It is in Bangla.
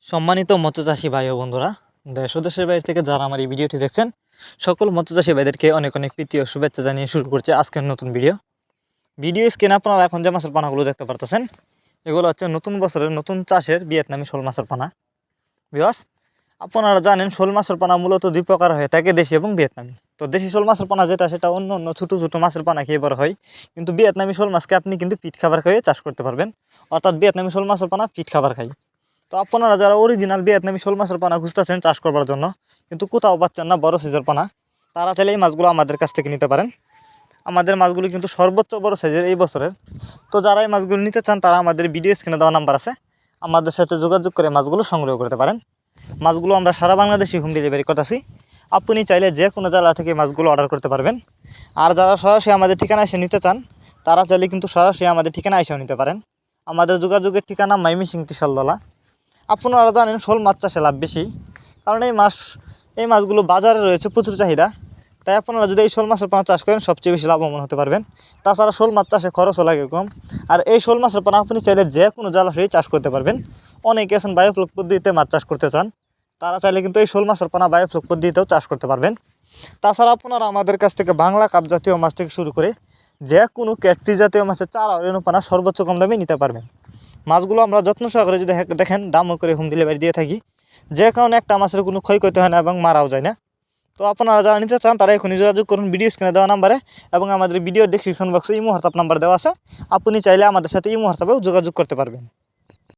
সম্মানিত মৎস্যচাষী ভাই ও বন্ধুরা, দেশ ও দেশের বাইরে থেকে যারা আমার এই ভিডিওটি দেখছেন, সকল মৎস্যচাষী ভাইদেরকে অনেক অনেক প্রীতি ও শুভেচ্ছা জানিয়ে শুরু করছে আজকের নতুন ভিডিও স্ক্রিনে আপনারা এখন যে মাছের পানাগুলো দেখতে পারতেছেন, এগুলো হচ্ছে নতুন বছরের নতুন চাষের ভিয়েতনামি শোল মাছের পানা। বিকজ আপনারা জানেন শোল মাছের পানা মূলত দুই প্রকার হয়ে থাকে, দেশি এবং ভিয়েতনামি। তো দেশি শোল মাছের পানা যেটা, সেটা অন্য অন্য ছোটো ছোটো মাছের পানা খেয়ে বড় হয়, কিন্তু ভিয়েতনামি শোল মাছকে আপনি কিন্তু পিট খাবার খেয়ে চাষ করতে পারবেন, অর্থাৎ ভিয়েতনামি শোল মাছের পানা পিট খাবার খাই। তো আপনারা যারা অরিজিনাল ভিয়েতনামি শোল মাছের পানা খুঁজতেছেন চাষ করবার জন্য, কিন্তু কোথাও পাচ্ছেন না বড় সাইজের পানা, তারা চাইলে এই মাছগুলো আমাদের কাছ থেকে নিতে পারেন। আমাদের মাছগুলো কিন্তু সর্বোচ্চ বড় সাইজের এই বছরের। তো যারা এই মাছগুলো নিতে চান তারা আমাদের ভিডিও স্ক্রিনে দেওয়া নাম্বার আছে, আমাদের সাথে যোগাযোগ করে মাছগুলো সংগ্রহ করতে পারেন। মাছগুলো আমরা সারা বাংলাদেশে হোম ডেলিভারি করতেছি। আপনি চাইলে যে কোনো জেলা থেকে মাছগুলো অর্ডার করতে পারবেন। আর যারা সরাসরি আমাদের ঠিকানা এসে নিতে চান, তারা চাইলে কিন্তু সরাসরি আমাদের ঠিকানা এসেও নিতে পারেন। আমাদের যোগাযোগের ঠিকানা মাইমিসিং ত্রিশালতলা। আপনারা জানেন শোল মাছ চাষে লাভ বেশি, কারণ এই মাছগুলো বাজারে রয়েছে প্রচুর চাহিদা। তাই আপনারা যদি এই শোল মাছের পানা চাষ করেন সবচেয়ে বেশি লাভবান হতে পারবেন। তাছাড়া শোল মাছ চাষে খরচও লাগে কম। আর এই শোল মাছের পানা আপনি চাইলে যে কোনো জলাশয়ে চাষ করতে পারবেন। অনেকে আছেন বায়োফ্লক পদ্ধতিতে মাছ চাষ করতে চান, তারা চাইলে কিন্তু এই শোল মাছের পানা বায়োফ্লক পদ্ধতিতেও চাষ করতে পারবেন। তাছাড়া আপনারা আমাদের কাছ থেকে বাংলা কাপ জাতীয় মাছ থেকে শুরু করে যে কোনো ক্যাটফিশ জাতীয় মাছের চারা রেণু পানা সর্বোচ্চ কম দামে নিতে পারবেন। মাছগুলো আমরা যত্ন সহকারে যদি দেখেন দামও করে হোম ডেলিভারি দিয়ে থাকি, যে কারণে একটা মাছের কোনো ক্ষয়ক্ষতি হয় না এবং মারাও যায় না। তো আপনারা যারা নিতে চান তারা এখনই যোগাযোগ করুন ভিডিও স্ক্রিনে দেওয়া নাম্বারে, এবং আমাদের ভিডিও ডেসক্রিপশন বক্সে ইমো হোয়াটসঅ্যাপ নাম্বার দেওয়া আছে। আপনি চাইলে আমাদের সাথে ইমো হোয়াটসঅ্যাপেও যোগাযোগ করতে পারবেন।